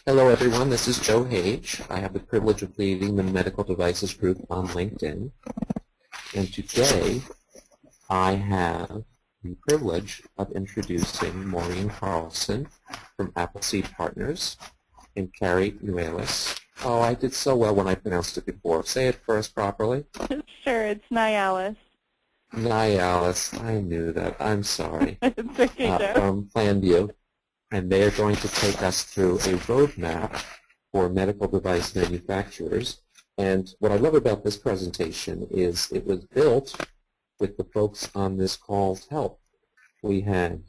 Hello, everyone. This is Joe Hage. I have the privilege of leading the Medical Devices Group on LinkedIn. And today, I have the privilege of introducing Maureen Carlson from Appleseed Partners and Carrie Nauyalis. Oh, I did so well when I pronounced it before. Say it first properly. Sure, it's Nauyalis. Nauyalis. I knew that. I'm sorry. It's okay, Joe. From Planview. And they are going to take us through a roadmap for medical device manufacturers. And what I love about this presentation is it was built with the folks on this call's help. We had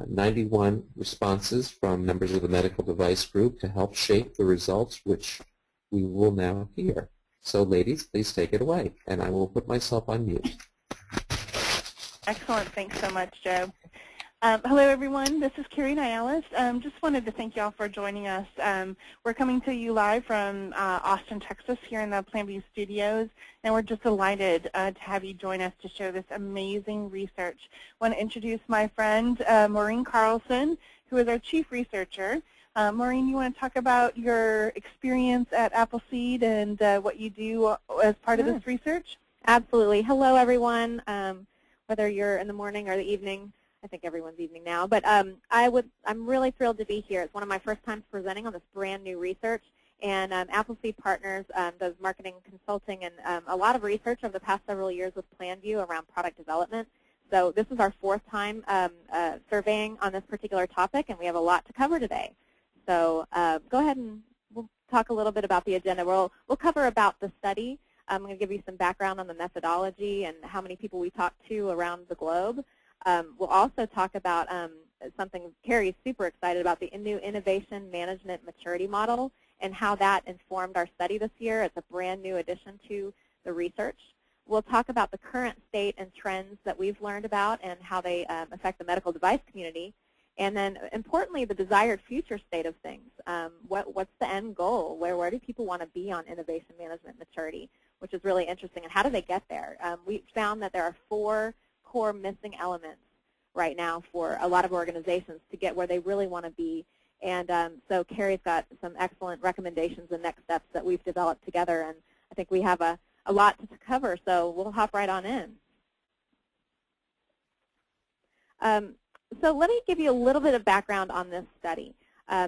91 responses from members of the medical device group to help shape the results, which we will now hear. So ladies, please take it away, and I will put myself on mute. Excellent. Thanks so much, Joe. Hello, everyone. This is Carrie Nauyalis. Just wanted to thank you all for joining us. We're coming to you live from Austin, Texas, here in the Planview studios, and we're just delighted to have you join us to show this amazing research. I want to introduce my friend, Maureen Carlson, who is our chief researcher. Maureen, you want to talk about your experience at Appleseed and what you do as part of this research? Absolutely. Hello, everyone. Whether you're in the morning or the evening. I think everyone's evening now, but I'm really thrilled to be here. It's one of my first times presenting on this brand new research, and Appleseed Partners does marketing consulting and a lot of research over the past several years with Planview around product development. So this is our fourth time surveying on this particular topic, and we have a lot to cover today. So go ahead and we'll talk a little bit about the agenda. We'll cover about the study. I'm going to give you some background on the methodology and how many people we talked to around the globe. We'll also talk about something Carrie's super excited about, the new Innovation Management Maturity Model and how that informed our study this year. It's a brand new addition to the research. We'll talk about the current state and trends that we've learned about and how they affect the medical device community. And then, importantly, the desired future state of things. What's the end goal? Where do people want to be on innovation management maturity, which is really interesting, and how do they get there? We found that there are 4 core missing elements right now for a lot of organizations to get where they really want to be. And so Carrie's got some excellent recommendations and next steps that we've developed together, and I think we have a lot to cover, so we'll hop right on in. So let me give you a little bit of background on this study.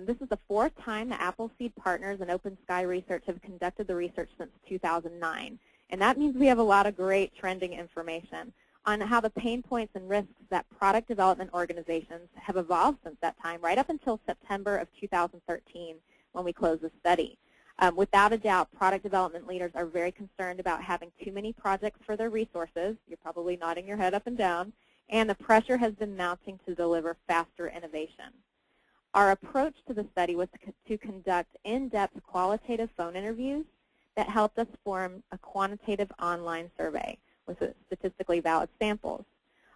This is the 4th time that Appleseed Partners and Open Sky Research have conducted the research since 2009, and that means we have a lot of great trending information on how the pain points and risks that product development organizations have evolved since that time, right up until September of 2013 when we closed the study. Without a doubt, product development leaders are very concerned about having too many projects for their resources. You're probably nodding your head up and down. And the pressure has been mounting to deliver faster innovation. Our approach to the study was to conduct in-depth qualitative phone interviews that helped us form a quantitative online survey with statistically valid samples.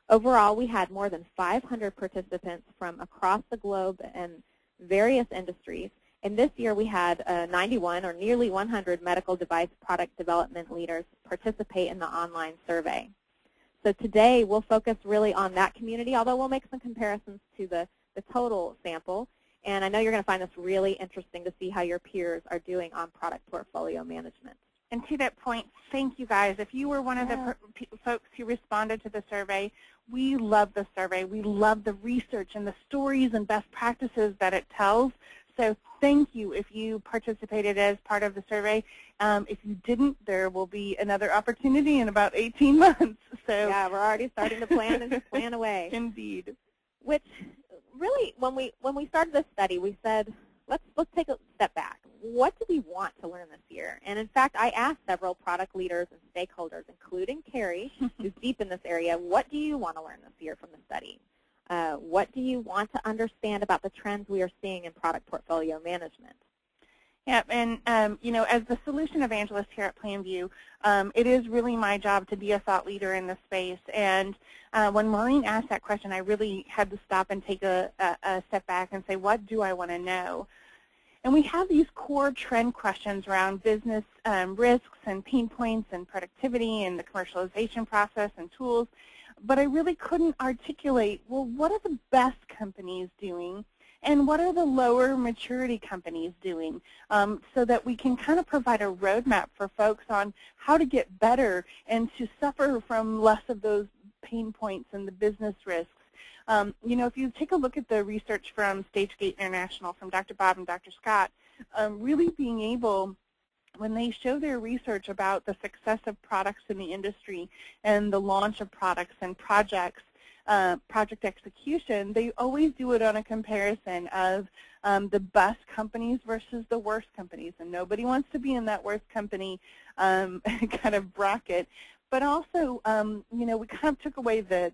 Overall, we had more than 500 participants from across the globe and various industries. And this year we had 91 or nearly 100 medical device product development leaders participate in the online survey. So today we'll focus really on that community, although we'll make some comparisons to the total sample. And I know you're going to find this really interesting to see how your peers are doing on product portfolio management. And to that point, thank you guys. If you were one of the folks who responded to the survey, we love the survey. We love the research and the stories and best practices that it tells. So thank you if you participated as part of the survey. If you didn't, there will be another opportunity in about 18 months. So yeah, we're already starting to plan and plan away. Indeed. Which really, when we started this study, we said, let's take a step back. What do we want to learn this year? And in fact, I asked several product leaders and stakeholders, including Carrie, who's deep in this area, what do you want to learn this year from the study? What do you want to understand about the trends we are seeing in product portfolio management? Yeah, and you know, as the solution evangelist here at Planview, it is really my job to be a thought leader in this space. And when Maureen asked that question, I really had to stop and take a step back and say, what do I want to know? And we have these core trend questions around business risks and pain points and productivity and the commercialization process and tools. But I really couldn't articulate, well, what are the best companies doing and what are the lower maturity companies doing, so that we can kind of provide a roadmap for folks on how to get better and to suffer from less of those pain points and the business risks. You know, if you take a look at the research from StageGate International, from Dr. Bob and Dr. Scott, really being able, when they show their research about the success of products in the industry and the launch of products and projects, project execution, they always do it on a comparison of the best companies versus the worst companies. And nobody wants to be in that worst company kind of bracket. But also, you know, we kind of took away the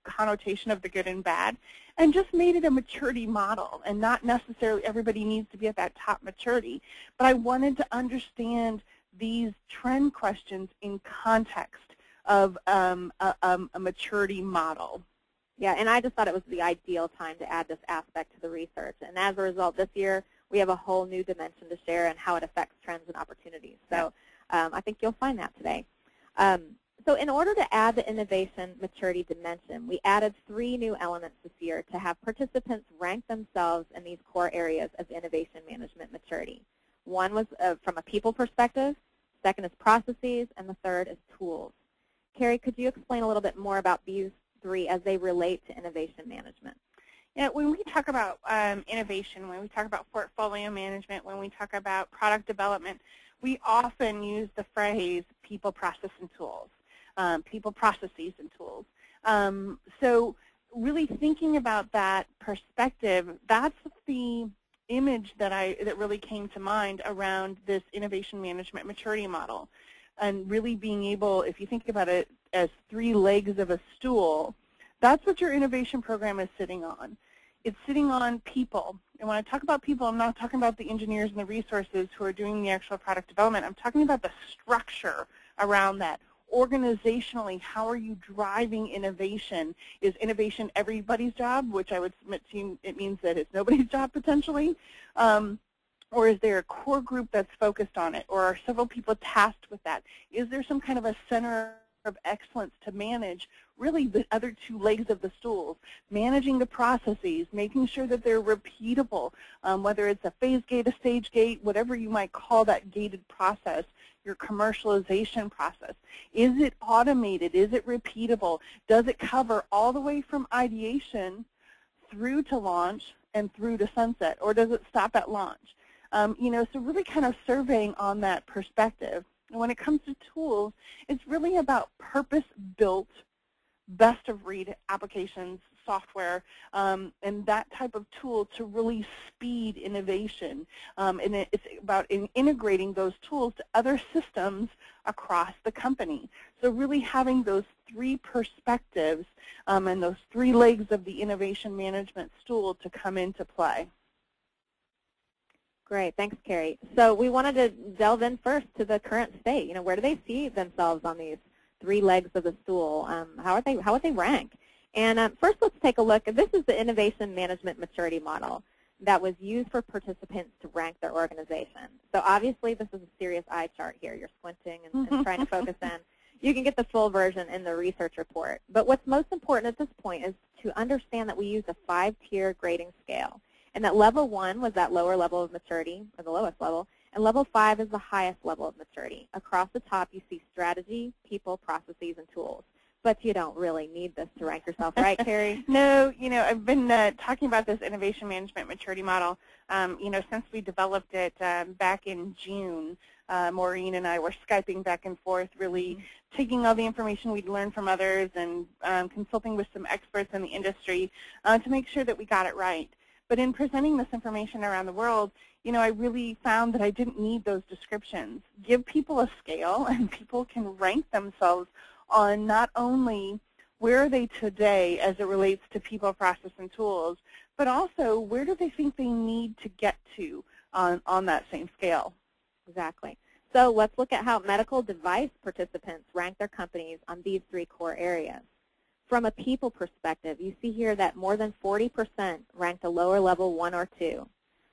connotation of the good and bad and just made it a maturity model, and not necessarily everybody needs to be at that top maturity. But I wanted to understand these trend questions in context of a maturity model. Yeah, and I just thought it was the ideal time to add this aspect to the research. And as a result, this year we have a whole new dimension to share and how it affects trends and opportunities. So I think you'll find that today. So in order to add the innovation maturity dimension, we added 3 new elements this year to have participants rank themselves in these core areas of innovation management maturity. One was from a people perspective, second is processes, and the third is tools. Carrie, could you explain a little bit more about these 3 as they relate to innovation management? Yeah, when we talk about innovation, when we talk about portfolio management, when we talk about product development, we often use the phrase people, process, and tools. People, processes, and tools. So really thinking about that perspective, that's the image that really came to mind around this innovation management maturity model. And really being able, if you think about it as 3 legs of a stool, that's what your innovation program is sitting on. It's sitting on people. And when I talk about people, I'm not talking about the engineers and the resources who are doing the actual product development. I'm talking about the structure around that. Organizationally, how are you driving innovation? Is innovation everybody's job, which I would submit to you, it means that it's nobody's job potentially? Or is there a core group that's focused on it? Or are several people tasked with that? Is there some kind of a center of excellence to manage really the other 2 legs of the stools, managing the processes, making sure that they're repeatable, whether it's a phase gate, a stage gate, whatever you might call that gated process, your commercialization process. Is it automated? Is it repeatable? Does it cover all the way from ideation through to launch and through to sunset, or does it stop at launch? You know, so really kind of surveying on that perspective. And when it comes to tools, it's really about purpose-built, best-of-breed applications, software, and that type of tool to really speed innovation. And it's about integrating those tools to other systems across the company. So really having those 3 perspectives and those 3 legs of the innovation management stool to come into play. Great, thanks, Carrie. So we wanted to delve in first to the current state. You know, where do they see themselves on these 3 legs of the stool? How would they rank? And first, let's take a look. This is the innovation management maturity model that was used for participants to rank their organization. So obviously, this is a serious eye chart here. You're squinting and trying to focus in. You can get the full version in the research report. But what's most important at this point is to understand that we use a 5-tier grading scale, and that level 1 was that lower level of maturity, or the lowest level, and level 5 is the highest level of maturity. Across the top, you see strategy, people, processes, and tools. But you don't really need this to rank yourself, right, Carrie? No, you know, I've been talking about this innovation management maturity model, you know, since we developed it back in June. Maureen and I were Skyping back and forth, really taking all the information we'd learned from others and consulting with some experts in the industry to make sure that we got it right. But in presenting this information around the world, you know, I really found that I didn't need those descriptions. Give people a scale, and people can rank themselves on not only where are they today as it relates to people, process, and tools, but also where do they think they need to get to on that same scale. Exactly. So let's look at how medical device participants rank their companies on these 3 core areas. From a people perspective, you see here that more than 40% ranked a lower level 1 or 2.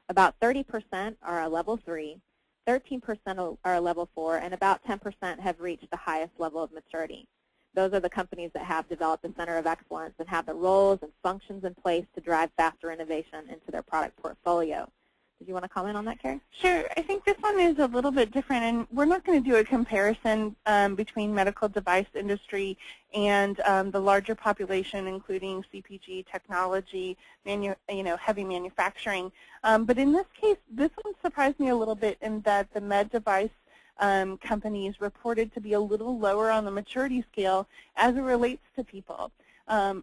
About 30% are a level 3, 13% are a level 4, and about 10% have reached the highest level of maturity. those are the companies that have developed a center of excellence and have the roles and functions in place to drive faster innovation into their product portfolio. Did you want to comment on that, Carrie? Sure. I think this one is a little bit different, and we're not going to do a comparison between medical device industry and the larger population, including CPG, technology, heavy manufacturing. But in this case, this one surprised me a little bit in that the MedDevice companies reported to be a little lower on the maturity scale as it relates to people.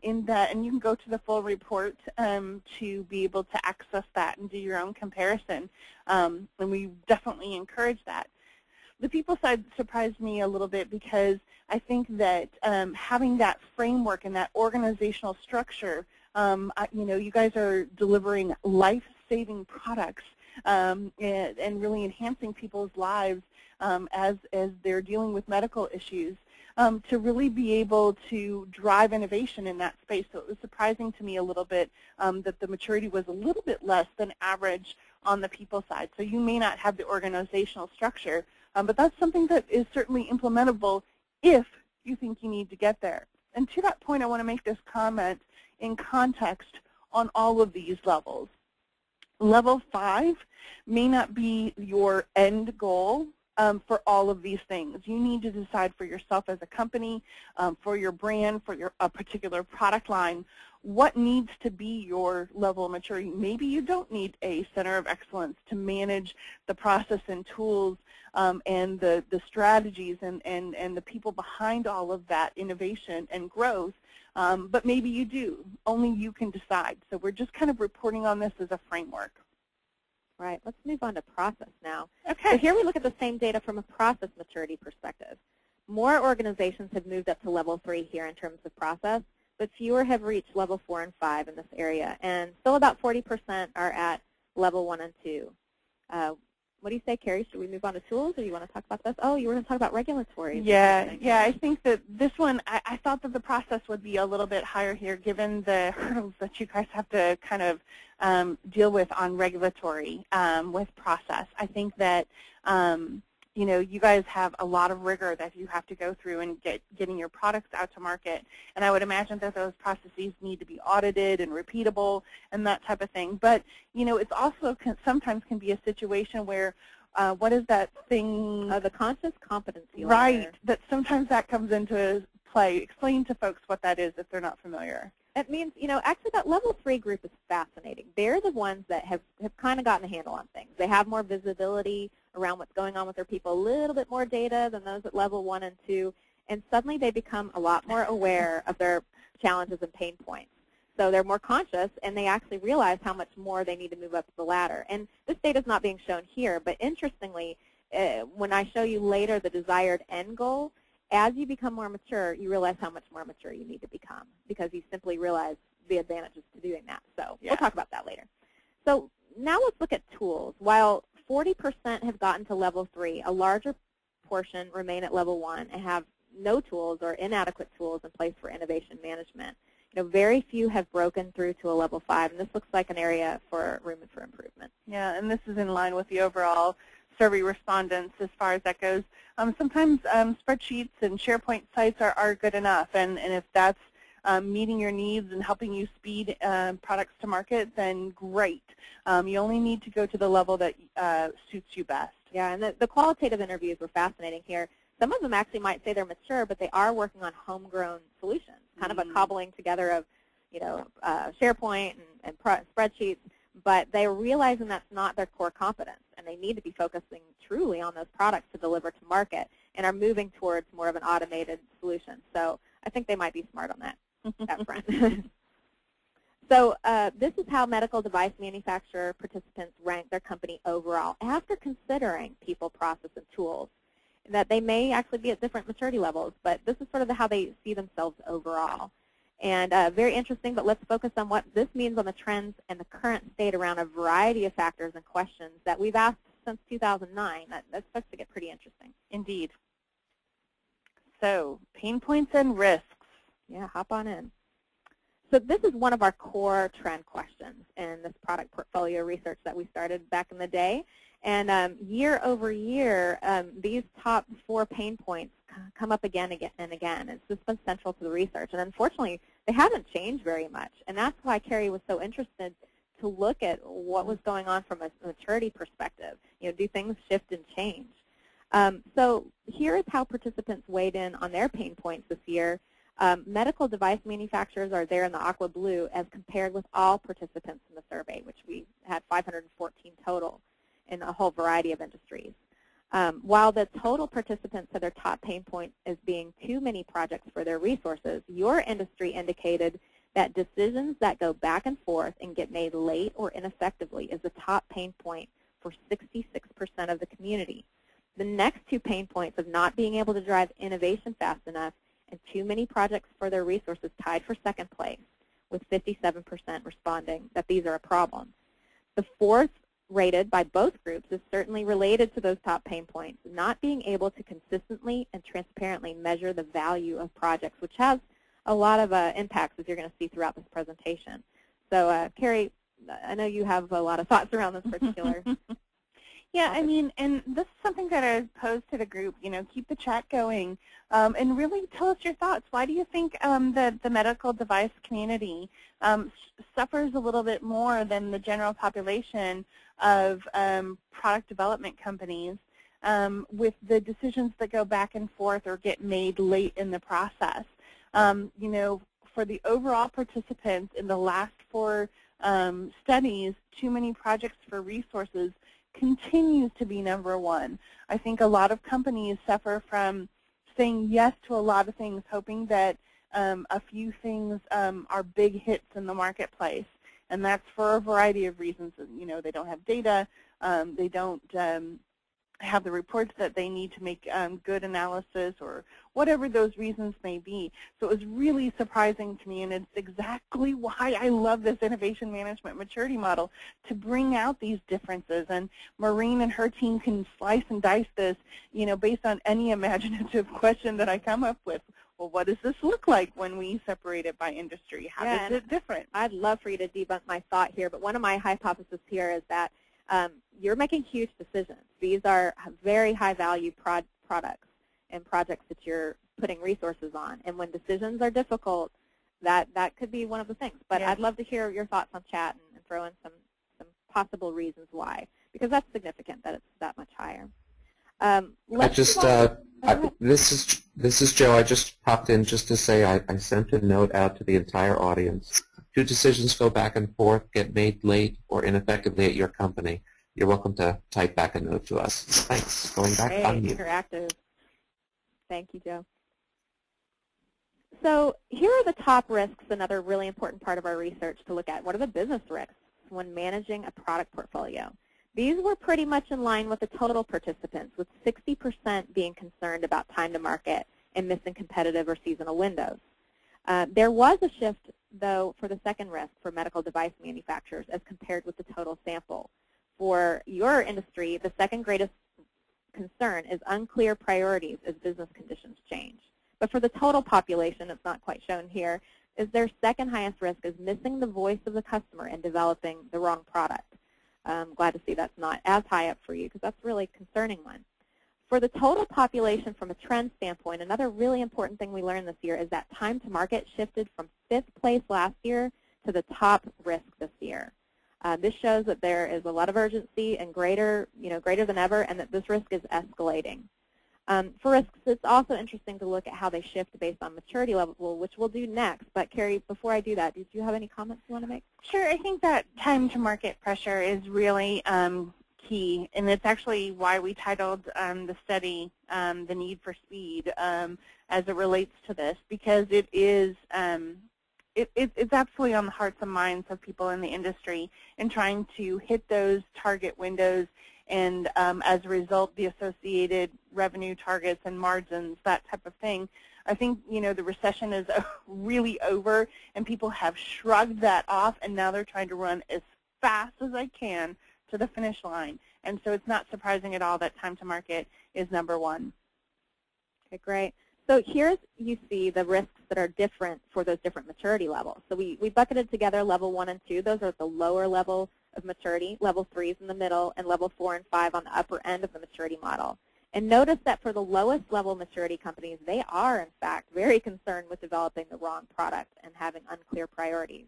In that, and you can go to the full report to be able to access that and do your own comparison, and we definitely encourage that. The people side surprised me a little bit because I think that having that framework and that organizational structure, you guys are delivering life-saving products and really enhancing people's lives as they're dealing with medical issues. To really be able to drive innovation in that space. So it was surprising to me a little bit that the maturity was a little bit less than average on the people side. So you may not have the organizational structure, but that's something that is certainly implementable if you think you need to get there. And to that point, I want to make this comment in context on all of these levels. Level 5 may not be your end goal for all of these things. You need to decide for yourself as a company, for your brand, for a particular product line, what needs to be your level of maturity. Maybe you don't need a center of excellence to manage the process and tools and the strategies and the people behind all of that innovation and growth, but maybe you do. Only you can decide. So we're just kind of reporting on this as a framework. Right. Let's move on to process now. Okay. So here we look at the same data from a process maturity perspective. More organizations have moved up to level 3 here in terms of process, but fewer have reached level 4 and 5 in this area. And still about 40% are at level 1 and 2. What do you say, Carrie? Should we move on to tools, or do you want to talk about this? Oh, you were going to talk about regulatory. Yeah, I think that this one, I thought that the process would be a little bit higher here given the hurdles that you guys have to kind of deal with on regulatory with process. I think that, you guys have a lot of rigor that you have to go through in getting your products out to market. And I would imagine that those processes need to be audited and repeatable and that type of thing. But, it's also sometimes can be a situation where what is that thing? The conscious competency ladder. Right, that sometimes that comes into play. Explain to folks what that is if they're not familiar. It means, actually that level 3 group is fascinating. They're the ones that have kind of gotten a handle on things. They have more visibility around what's going on with their people, a little bit more data than those at level 1 and 2, and suddenly they become a lot more aware of their challenges and pain points. So they're more conscious, and they actually realize how much more they need to move up the ladder. And this data is not being shown here, but interestingly, when I show you later the desired end goal, as you become more mature, you realize how much more mature you need to become because you simply realize the advantages to doing that. So we'll talk about that later. So now let's look at tools. While 40% have gotten to level 3, a larger portion remain at level 1 and have no tools or inadequate tools in place for innovation management. Very few have broken through to a level 5, and this looks like an area for room for improvement. Yeah, and this is in line with the overall survey respondents as far as that goes. Sometimes spreadsheets and SharePoint sites are good enough, and if that's meeting your needs and helping you speed products to market, then great. You only need to go to the level that suits you best. Yeah, and the qualitative interviews were fascinating here. Some of them actually might say they're mature, but they are working on homegrown solutions, kind of a cobbling together of, SharePoint and spreadsheets, but they're realizing that's not their core competence, and they need to be focusing truly on those products to deliver to market and are moving towards more of an automated solution. So I think they might be smart on that front. So this is how medical device manufacturer participants rank their company overall after considering people, process, and tools. That they may actually be at different maturity levels, but this is sort of how they see themselves overall. And very interesting, but let's focus on what this means on the trends and the current state around a variety of factors and questions that we've asked since 2009. That starts to get pretty interesting. Indeed. So, pain points and risks. Yeah, hop on in. So this is one of our core trend questions in this product portfolio research that we started back in the day. And year over year, these top 4 pain points come up again and again. It's just been central to the research. And unfortunately, they haven't changed very much. And that's why Carrie was so interested to look at what was going on from a maturity perspective. You know, do things shift and change? So here is how participants weighed in on their pain points this year. Medical device manufacturers are there in the aqua blue as compared with all participants in the survey, which we had 514 total in a whole variety of industries. While the total participants said their top pain point is being too many projects for their resources, your industry indicated that decisions that go back and forth and get made late or ineffectively is the top pain point for 66% of the community. The next 2 pain points of not being able to drive innovation fast enough and too many projects for their resources tied for second place, with 57% responding that these are a problem. The fourth rated by both groups is certainly related to those top pain points, not being able to consistently and transparently measure the value of projects, which has a lot of impacts, as you're going to see throughout this presentation. So, Carrie, I know you have a lot of thoughts around this particular Yeah, I mean, and this is something that I posed to the group, you know, keep the chat going, and really tell us your thoughts. Why do you think that the medical device community suffers a little bit more than the general population of product development companies with the decisions that go back and forth or get made late in the process? You know, for the overall participants in the last 4 studies, too many projects for resources continues to be #1. I think a lot of companies suffer from saying yes to a lot of things, hoping that a few things are big hits in the marketplace. And that's for a variety of reasons. You know, they don't have data, they don't have the reports that they need to make good analysis, or whatever those reasons may be. So it was really surprising to me, and it's exactly why I love this innovation management maturity model, to bring out these differences. And Maureen and her team can slice and dice this, you know, based on any imaginative question that I come up with. Well, what does this look like when we separate it by industry? How is it different? I'd love for you to debunk my thought here, but one of my hypotheses here is that you're making huge decisions. These are very high-value products and projects that you're putting resources on. And when decisions are difficult, that could be one of the things. But I'd love to hear your thoughts on chat and throw in some possible reasons why, because that's significant that it's that much higher. This is Joe. I just popped in just to say I sent a note out to the entire audience. 2 decisions go back and forth, get made late or ineffectively at your company. You're welcome to type back a note to us. Thanks. Going back on mute. Interactive. Thank you, Joe. So here are the top risks, another really important part of our research to look at. What are the business risks when managing a product portfolio? These were pretty much in line with the total participants, with 60% being concerned about time to market and missing competitive or seasonal windows. There was a shift, though, for the second risk for medical device manufacturers as compared with the total sample. For your industry, the second greatest concern is unclear priorities as business conditions change. But for the total population, it's not quite shown here, is their second highest risk is missing the voice of the customer and developing the wrong product. I'm glad to see that's not as high up for you, because that's really a concerning one. For the total population from a trend standpoint, another really important thing we learned this year is that time to market shifted from 5th place last year to the top risk this year. This shows that there is a lot of urgency and greater than ever, and that this risk is escalating. For risks, it's also interesting to look at how they shift based on maturity level, which we'll do next. But Carrie, before I do that, did you have any comments you want to make? Sure. I think that time to market pressure is really key, and it's actually why we titled the study "The Need for Speed" as it relates to this, because it is it's absolutely on the hearts and minds of people in the industry in trying to hit those target windows, and as a result, the associated revenue targets and margins, that type of thing. I think, you know, the recession is really over, and people have shrugged that off, and now they're trying to run as fast as they can to the finish line. And so it's not surprising at all that time to market is #1. Okay, great. So here's, you see the risks that are different for those different maturity levels. So we bucketed together level 1 and 2. Those are at the lower level of maturity. Level 3 is in the middle, and level 4 and 5 on the upper end of the maturity model. And notice that for the lowest level maturity companies, they are, in fact, very concerned with developing the wrong product and having unclear priorities.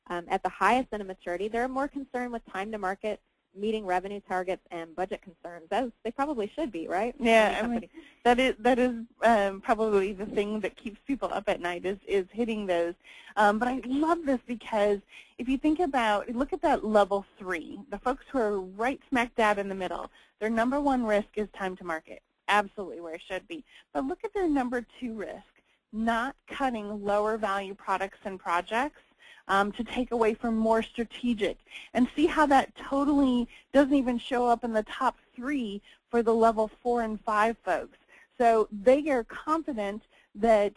At the highest end of maturity, they're more concerned with time to market, meeting revenue targets, and budget concerns, as they probably should be, right? Yeah, I mean, that is probably the thing that keeps people up at night is hitting those. But I love this because if you think about, look at that level 3, the folks who are right smack dab in the middle, their number 1 risk is time to market, absolutely where it should be. But look at their number 2 risk, not cutting lower value products and projects to take away from more strategic. And see how that totally doesn't even show up in the top 3 for the level 4 and 5 folks. So they are confident that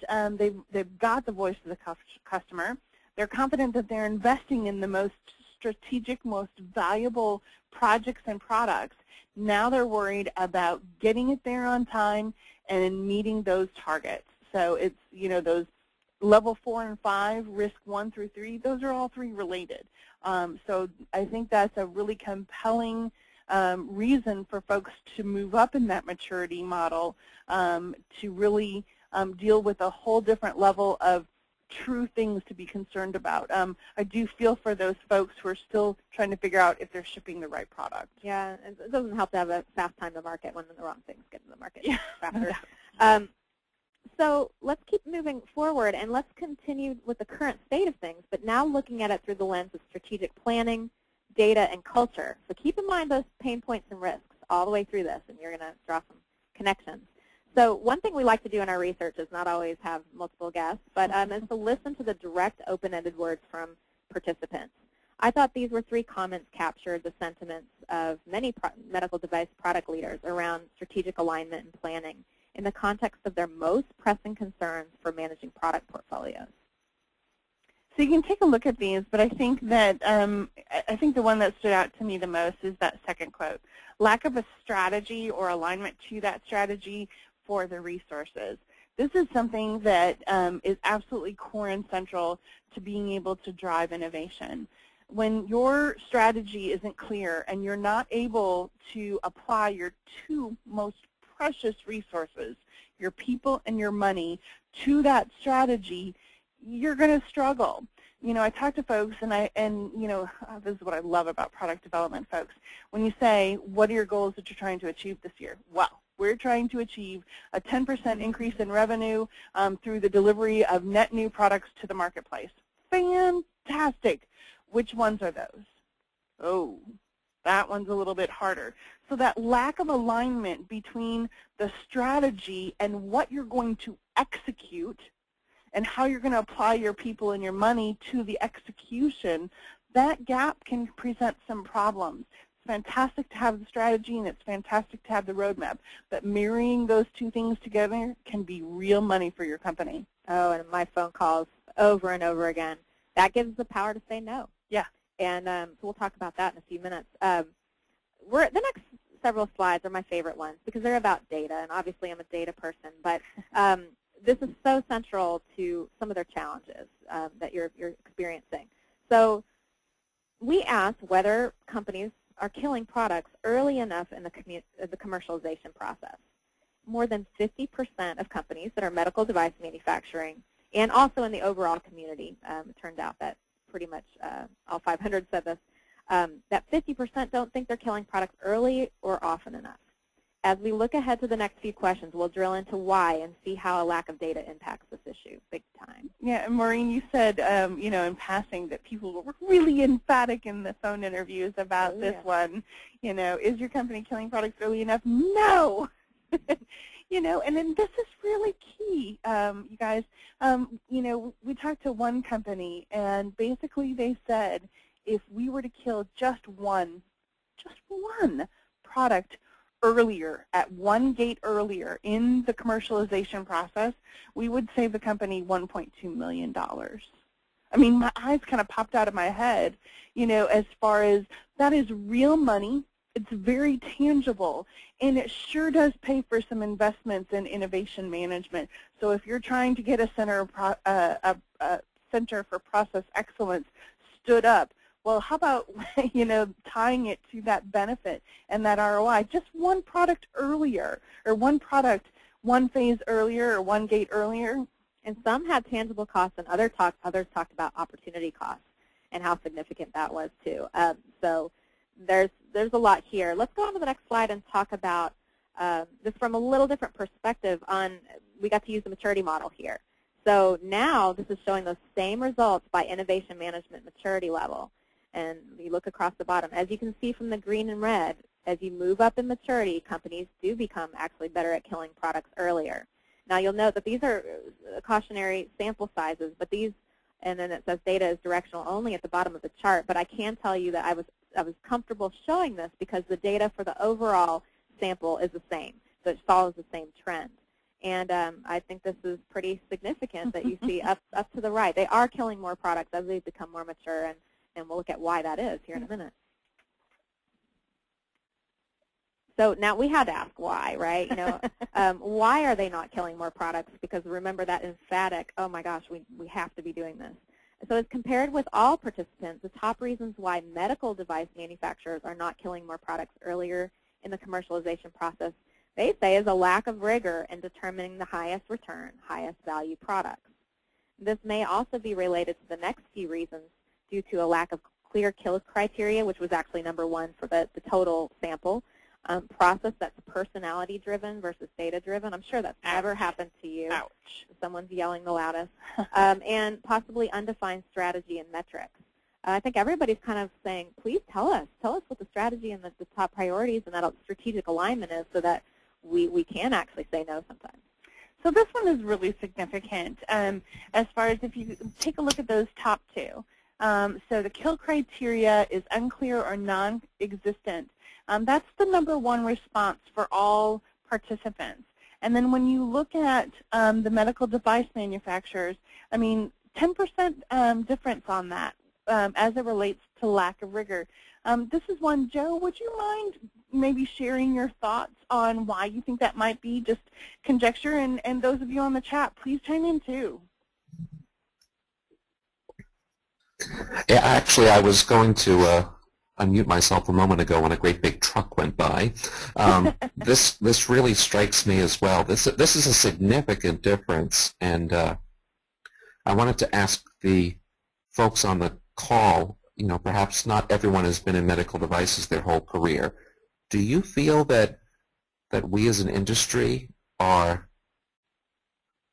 they've got the voice of the customer. They're confident that they're investing in the most strategic, most valuable projects and products. Now they're worried about getting it there on time and meeting those targets. So it's, you know, those level 4 and 5, risk 1 through 3, those are all 3 related. So I think that's a really compelling reason for folks to move up in that maturity model to really deal with a whole different level of true things to be concerned about. I do feel for those folks who are still trying to figure out if they're shipping the right product. Yeah, it doesn't help to have a fast time to market when the wrong things get to the market faster. So let's keep moving forward, and let's continue with the current state of things, but now looking at it through the lens of strategic planning, data, and culture. So keep in mind those pain points and risks all the way through this, and you're going to draw some connections. So one thing we like to do in our research is not always have multiple guests, but is to listen to the direct, open-ended words from participants. I thought these were 3 comments captured the sentiments of many medical device product leaders around strategic alignment and planning in the context of their most pressing concerns for managing product portfolios. So you can take a look at these, but I think that I think the one that stood out to me the most is that second quote: lack of a strategy or alignment to that strategy for the resources. This is something that is absolutely core and central to being able to drive innovation. When your strategy isn't clear and you're not able to apply your 2 most precious resources, your people and your money, to that strategy, you're going to struggle. You know, I talk to folks, and you know, this is what I love about product development folks. When you say, what are your goals that you're trying to achieve this year? Well, we're trying to achieve a 10% increase in revenue through the delivery of net new products to the marketplace. Fantastic. Which ones are those? Oh, that one's a little bit harder. So that lack of alignment between the strategy and what you're going to execute and how you're going to apply your people and your money to the execution, that gap can present some problems. It's fantastic to have the strategy and it's fantastic to have the roadmap, but marrying those 2 things together can be real money for your company. Oh, and my phone calls over and over again. That gives the power to say no. Yeah. And so we'll talk about that in a few minutes. The next several slides are my favorite ones because they're about data, and obviously I'm a data person, but this is so central to some of their challenges that you're experiencing. So we asked whether companies are killing products early enough in the commercialization process. More than 50% of companies that are medical device manufacturing, and also in the overall community, it turned out that pretty much all 500 said this, that 50% don't think they're killing products early or often enough. As we look ahead to the next few questions, we'll drill into why and see how a lack of data impacts this issue big time. Yeah, and Maureen, you said, you know, in passing that people were really emphatic in the phone interviews about this one. You know, is your company killing products early enough? No! You know, and then this is really key, you guys. You know, we talked to one company, and basically they said if we were to kill just one product earlier, at one gate earlier in the commercialization process, we would save the company $1.2 million. I mean, my eyes kind of popped out of my head, you know, as far as that is real money. It's very tangible, and it sure does pay for some investments in innovation management. So if you're trying to get a center for process excellence stood up, well, how about tying it to that benefit and that ROI? Just one product earlier, or one product one phase earlier, or one gate earlier. And some had tangible costs, and others talked about opportunity costs and how significant that was too. So there's a lot here. Let's go on to the next slide and talk about this from a little different perspective. We got to use the maturity model here. So now this is showing those same results by innovation management maturity level. And you look across the bottom. As you can see from the green and red, as you move up in maturity, companies do become actually better at killing products earlier. Now you'll note that these are cautionary sample sizes, but these, and then it says data is directional only at the bottom of the chart. But I can tell you that I was comfortable showing this because the data for the overall sample is the same, so it follows the same trend. And I think this is pretty significant that you see up to the right. They are killing more products as they become more mature, and we'll look at why that is here in a minute. So now we had to ask why, right? Why are they not killing more products? Because remember that emphatic, oh my gosh, we have to be doing this. So as compared with all participants, the top reasons why medical device manufacturers are not killing more products earlier in the commercialization process, they say, is a lack of rigor in determining the highest return, highest value products. This may also be related to the next few reasons due to a lack of clear kill criteria, which was actually #1 for the total sample. Process that's personality-driven versus data-driven. I'm sure that's never happened to you. Ouch. Someone's yelling the loudest. And possibly undefined strategy and metrics. I think everybody's kind of saying, please tell us what the strategy and the top priorities and that strategic alignment is so that we can actually say no sometimes. So this one is really significant as far as if you take a look at those top two. So the kill criteria is unclear or non-existent. That's the #1 response for all participants. And then when you look at the medical device manufacturers, I mean, 10% difference on that as it relates to lack of rigor. This is one, Joe, would you mind maybe sharing your thoughts on why you think that might be? Just conjecture, and those of you on the chat, please chime in too. Yeah, actually, I was going to unmute myself a moment ago when a great big truck went by. This really strikes me as well. This is a significant difference, and I wanted to ask the folks on the call, perhaps not everyone has been in medical devices their whole career. Do you feel that we as an industry are,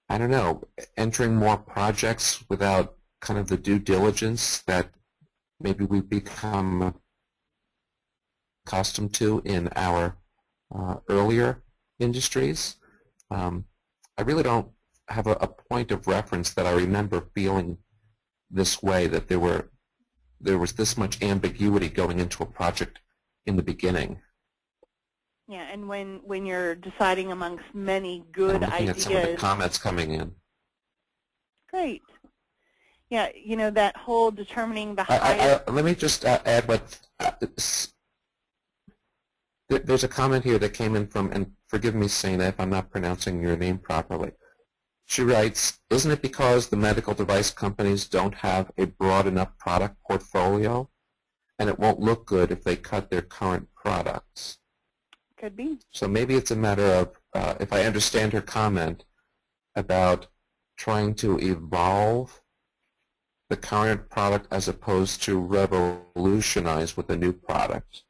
I don't know, entering more projects without kind of the due diligence that maybe we've become accustomed to in our earlier industries? I really don't have a point of reference that I remember feeling this way, that there was this much ambiguity going into a project in the beginning. Yeah, and when you're deciding amongst many good I'm looking ideas. at some of the comments coming in. Great. Yeah, that whole determining the highest. Let me just add what. There's a comment here that came in from, and forgive me, Sana, if I'm not pronouncing your name properly. She writes, isn't it because the medical device companies don't have a broad enough product portfolio, and it won't look good if they cut their current products? Could be. So maybe it's a matter of, if I understand her comment, about trying to evolve the current product as opposed to revolutionize with a new product.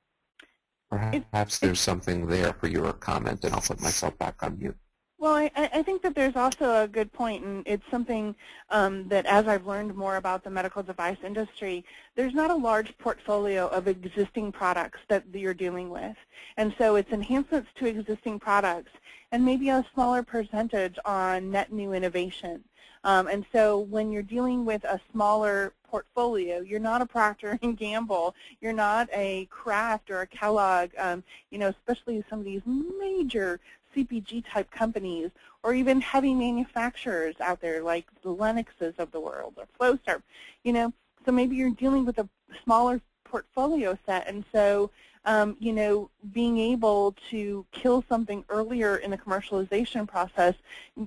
Perhaps there's something there for your comment, and I'll put myself back on mute. Well, I think that there's also a good point, and it's something that as I've learned more about the medical device industry, there's not a large portfolio of existing products that you're dealing with. And so it's enhancements to existing products and maybe a smaller percentage on net new innovation. And so when you're dealing with a smaller portfolio, you're not a Procter & Gamble, you're not a Kraft or a Kellogg, especially some of these major CPG-type companies, or even heavy manufacturers out there like the Lennoxes of the world or Flowstar. So maybe you're dealing with a smaller portfolio set, and so you know, being able to kill something earlier in the commercialization process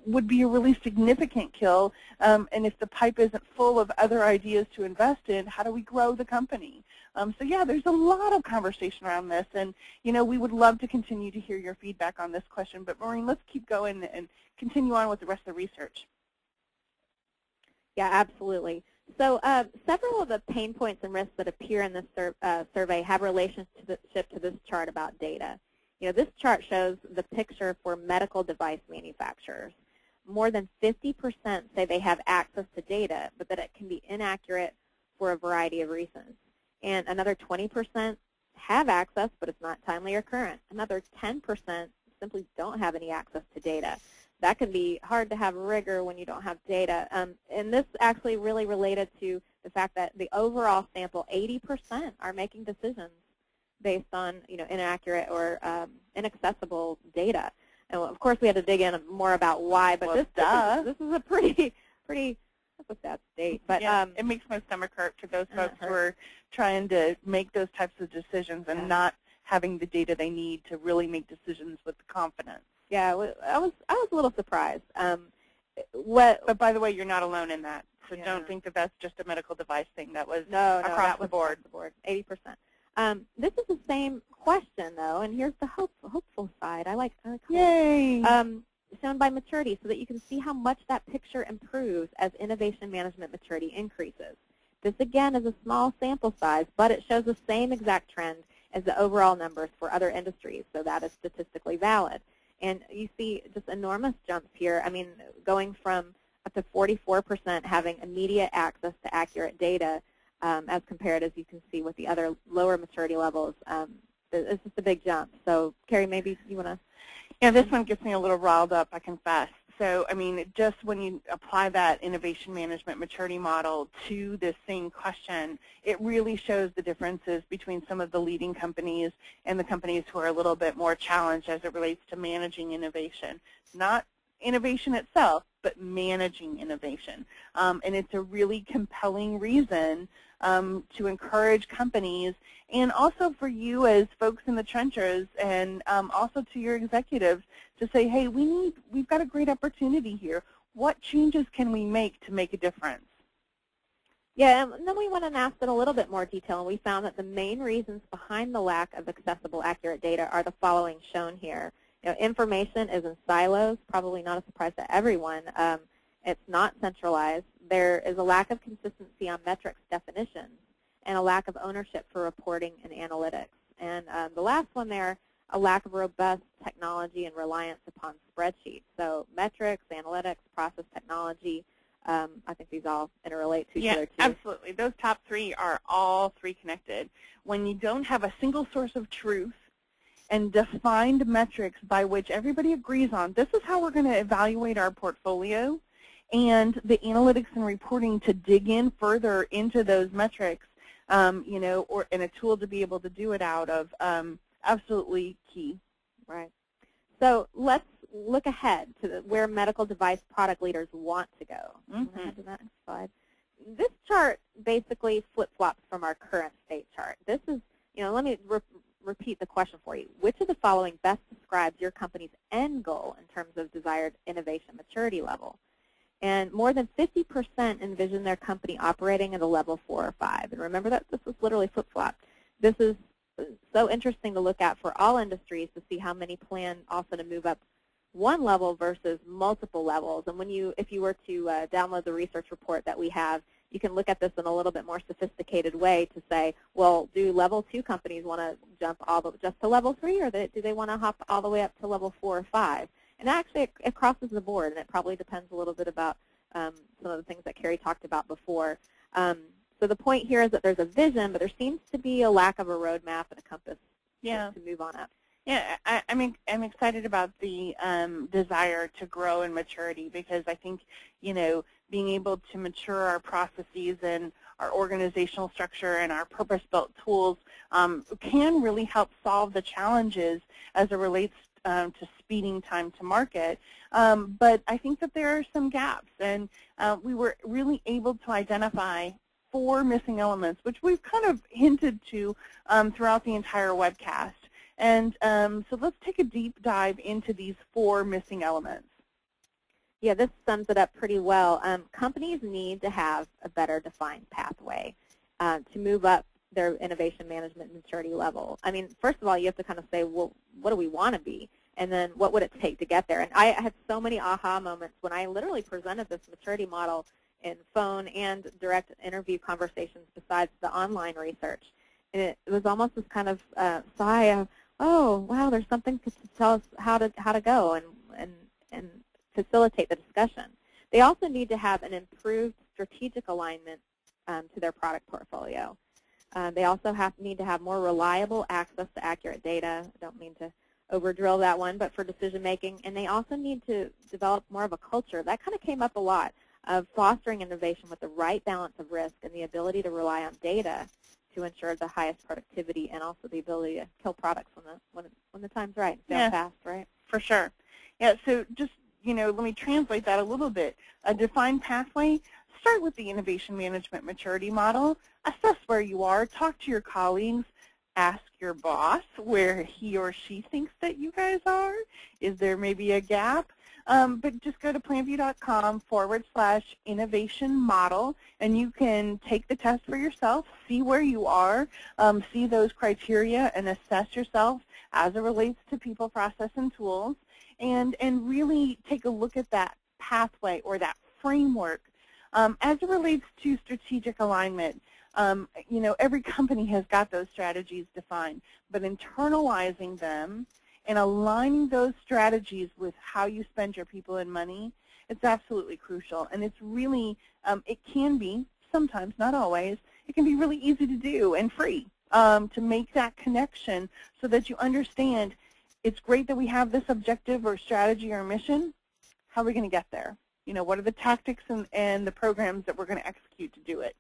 would be a really significant kill. And if the pipe isn't full of other ideas to invest in, how do we grow the company? So yeah, there's a lot of conversation around this, and you know, we would love to continue to hear your feedback on this question. But Maureen, let's keep going and continue on with the rest of the research. Yeah, absolutely. So several of the pain points and risks that appear in this survey have relationship to this chart about data. You know, this chart shows the picture for medical device manufacturers. More than 50% say they have access to data, but that it can be inaccurate for a variety of reasons. And another 20% have access, but it's not timely or current. Another 10% simply don't have any access to data. That can be hard to have rigor when you don't have data. And this actually really related to the fact that the overall sample, 80% are making decisions based on, you know, inaccurate or inaccessible data. And of course, we had to dig in more about why. But well, this is a pretty that's a sad state. But yeah, it makes my stomach hurt for those folks who are trying to make those types of decisions and not having the data they need to really make decisions with confidence. Yeah, I was a little surprised. But by the way, you're not alone in that. So don't think that that's just a medical device thing. That was across the board. 80%. This is the same question though, and here's the hopeful side. I like hope. Yay! Shown by maturity, so that you can see how much that picture improves as innovation management maturity increases. This again is a small sample size, but it shows the same exact trend as the overall numbers for other industries, so that is statistically valid. And you see just enormous jumps here. I mean, going from up to 44% having immediate access to accurate data as compared, as you can see, with the other lower maturity levels. It's just a big jump. So, Carrie, maybe you want to? Yeah, this one gets me a little riled up, I confess. So, I mean, just when you apply that innovation management maturity model to this same question, it really shows the differences between some of the leading companies and the companies who are a little bit more challenged as it relates to managing innovation. Not innovation itself, but managing innovation. And it's a really compelling reason to encourage companies, and also for you as folks in the trenches, and also to your executives to say, hey, we've got a great opportunity here. What changes can we make to make a difference? Yeah, and then we went and asked in a little bit more detail, and we found that the main reasons behind the lack of accessible, accurate data are the following shown here. You know, information is in silos, probably not a surprise to everyone. It's not centralized. There is a lack of consistency on metrics definitions and a lack of ownership for reporting and analytics. And the last one there, a lack of robust technology and reliance upon spreadsheets. So metrics, analytics, process technology, I think these all interrelate to each other too. Yeah, absolutely. Those top three are all three connected. When you don't have a single source of truth and defined metrics by which everybody agrees on, this is how we're going to evaluate our portfolio, and the analytics and reporting to dig in further into those metrics, you know, or in a tool to be able to do it out of, absolutely key. Right. So let's look ahead to where medical device product leaders want to go. Mm-hmm. To that next slide. This chart basically flip-flops from our current state chart. This is, you know, let me repeat the question for you. Which of the following best describes your company's end goal in terms of desired innovation maturity level? And more than 50% envision their company operating at a level 4 or 5. And remember that this was literally flip-flopped. This is so interesting to look at for all industries to see how many plan also to move up one level versus multiple levels. And when if you were to download the research report that we have, you can look at this in a little bit more sophisticated way to say, well, do level 2 companies want to jump just to level 3, or do they want to hop all the way up to level 4 or 5? And actually, it crosses the board, and it probably depends a little bit about some of the things that Carrie talked about before. So the point here is that there's a vision, but there seems to be a lack of a roadmap and a compass to move on up. Yeah, I'm excited about the desire to grow in maturity, because I think, you know, being able to mature our processes and our organizational structure and our purpose-built tools can really help solve the challenges as it relates to speeding time to market. But I think that there are some gaps, and we were really able to identify 4 missing elements, which we've kind of hinted to throughout the entire webcast. And so let's take a deep dive into these 4 missing elements. Yeah, this sums it up pretty well. Companies need to have a better defined pathway to move up their innovation management maturity level. I mean, first of all, you have to kind of say, well, what do we want to be? And then what would it take to get there? And I had so many aha moments when I literally presented this maturity model in phone and direct interview conversations besides the online research. And it was almost this kind of sigh of, oh, wow, there's something to tell us how to go and facilitate the discussion. They also need to have an improved strategic alignment to their product portfolio. They also need to have more reliable access to accurate data. I don't mean to over-drill that one, but for decision making. And they also need to develop more of a culture. That kind of came up a lot, of fostering innovation with the right balance of risk and the ability to rely on data to ensure the highest productivity, and also the ability to kill products when the time's right, fail fast, right? For sure. Yeah, so just, let me translate that a little bit. A defined pathway, start with the innovation management maturity model, assess where you are, talk to your colleagues, ask your boss where he or she thinks that you guys are. Is there maybe a gap? But just go to planview.com/innovation model, and you can take the test for yourself, see where you are, see those criteria, and assess yourself as it relates to people, process, and tools, and really take a look at that pathway or that framework. As it relates to strategic alignment, every company has got those strategies defined, but internalizing them and aligning those strategies with how you spend your people and money, it's absolutely crucial. And it's really, it can be, sometimes, not always, it can be really easy to do and free to make that connection so that you understand it's great that we have this objective or strategy or mission. How are we going to get there? What are the tactics and the programs that we're going to execute to do it?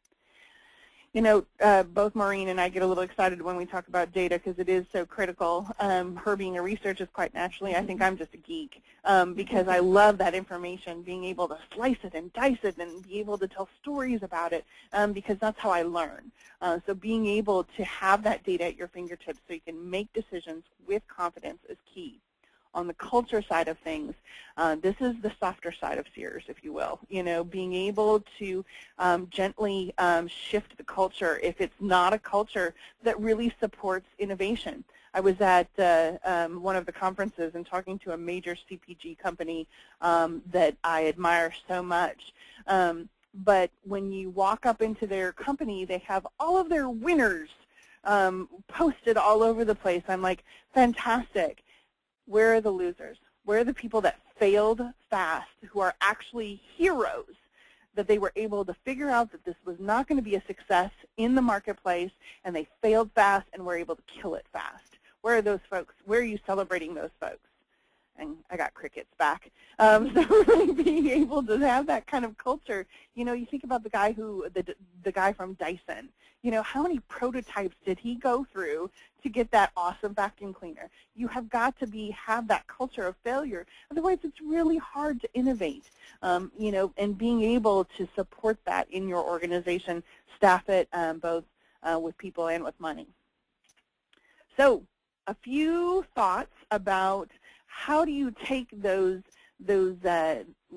Both Maureen and I get a little excited when we talk about data because it is so critical. Her being a researcher quite naturally, I think I'm just a geek because I love that information, being able to slice it and dice it and be able to tell stories about it because that's how I learn. So being able to have that data at your fingertips so you can make decisions with confidence is key. On the culture side of things, this is the softer side of Sears, if you will. Being able to gently shift the culture if it's not a culture that really supports innovation. I was at one of the conferences and talking to a major CPG company that I admire so much. But when you walk up into their company, they have all of their winners posted all over the place. I'm like, fantastic. Where are the losers? Where are the people that failed fast, who are actually heroes, that they were able to figure out that this was not going to be a success in the marketplace, and they failed fast and were able to kill it fast? Where are those folks? Where are you celebrating those folks? And I got crickets back. So really being able to have that kind of culture, you think about the guy the guy from Dyson. How many prototypes did he go through to get that awesome vacuum cleaner? You have got to have that culture of failure. Otherwise, it's really hard to innovate. And being able to support that in your organization, staff it both with people and with money. So a few thoughts about how do you take those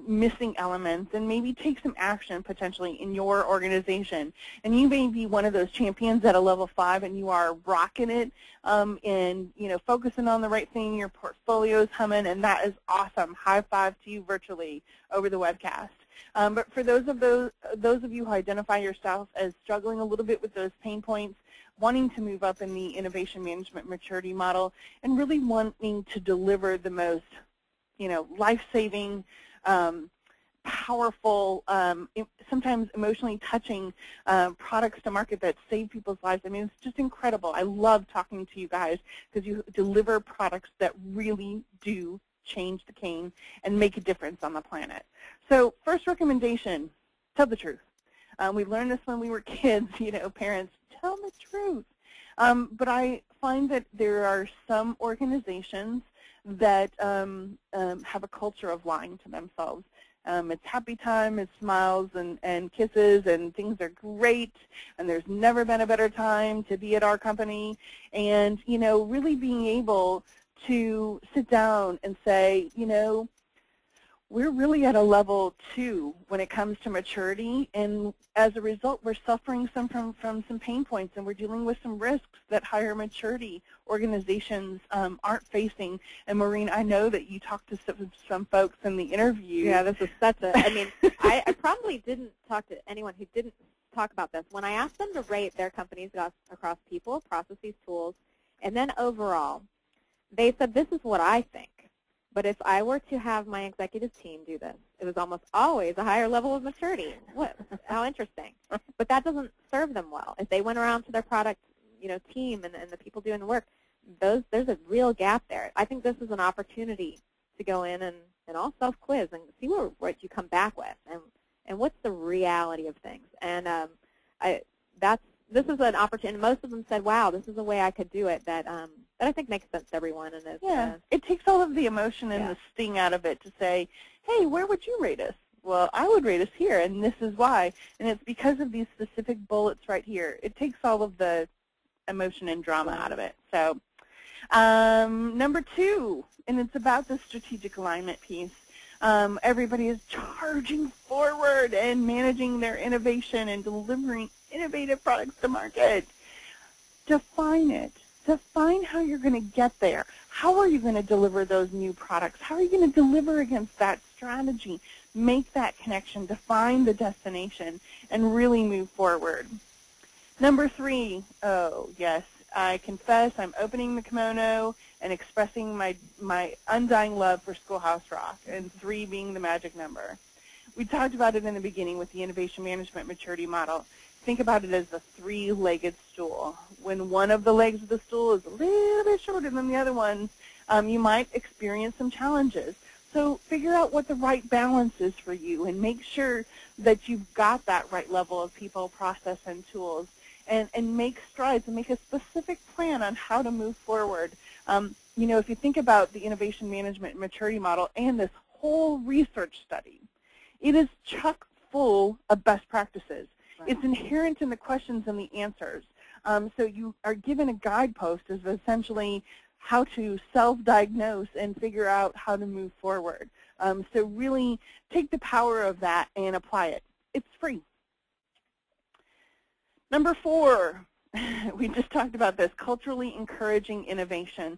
missing elements and maybe take some action potentially in your organization. And you may be one of those champions at a level 5 and you are rocking it and focusing on the right thing, your portfolio's humming, and that is awesome. High five to you virtually over the webcast. But for those of you who identify yourself as struggling a little bit with those pain points, wanting to move up in the innovation management maturity model, and really wanting to deliver the most life-saving, powerful, sometimes emotionally touching products to market that save people's lives. I mean, it's just incredible. I love talking to you guys because you deliver products that really do change the game and make a difference on the planet. So first recommendation, tell the truth. We learned this when we were kids, parents, tell the truth. But I find that there are some organizations that have a culture of lying to themselves. It's happy time, it's smiles and kisses, and things are great, and there's never been a better time to be at our company. And, you know, really being able to sit down and say, you know, we're really at a level 2 when it comes to maturity, and as a result, we're suffering from some pain points, and we're dealing with some risks that higher maturity organizations aren't facing. And Maureen, I know that you talked to some folks in the interview. Yeah, this is such a, I mean, I probably didn't talk to anyone who didn't talk about this. When I asked them to rate their companies across people, processes, tools, and then overall, they said, this is what I think. But if I were to have my executive team do this, it was almost always a higher level of maturity. What? How interesting. But that doesn't serve them well. If they went around to their product, you know, team and the people doing the work, there's a real gap there. I think this is an opportunity to go in and all self-quiz and see what you come back with and what's the reality of things. And this is an opportunity. Most of them said, wow, this is a way I could do it that I think makes sense to everyone. And it takes all of the emotion and the sting out of it to say, hey, where would you rate us? Well, I would rate us here, and this is why. And it's because of these specific bullets right here. It takes all of the emotion and drama out of it. So number 2, and it's about the strategic alignment piece. Everybody is charging forward and managing their innovation and delivering innovative products to market. Define it. Define how you're going to get there. How are you going to deliver those new products? How are you going to deliver against that strategy? Make that connection. Define the destination and really move forward. Number 3, oh, yes, I confess I'm opening the kimono and expressing my undying love for Schoolhouse Rock, and 3 being the magic number. We talked about it in the beginning with the innovation management maturity model. Think about it as a 3-legged stool. When one of the legs of the stool is a little bit shorter than the other one, you might experience some challenges. So figure out what the right balance is for you and make sure that you've got that right level of people, process, and tools. And make strides and make a specific plan on how to move forward. You know, if you think about the innovation management maturity model and this whole research study, it is chock full of best practices. Right. It's inherent in the questions and the answers. So you are given a guidepost as essentially how to self-diagnose and figure out how to move forward. So really take the power of that and apply it. It's free. Number 4, we just talked about this, culturally encouraging innovation,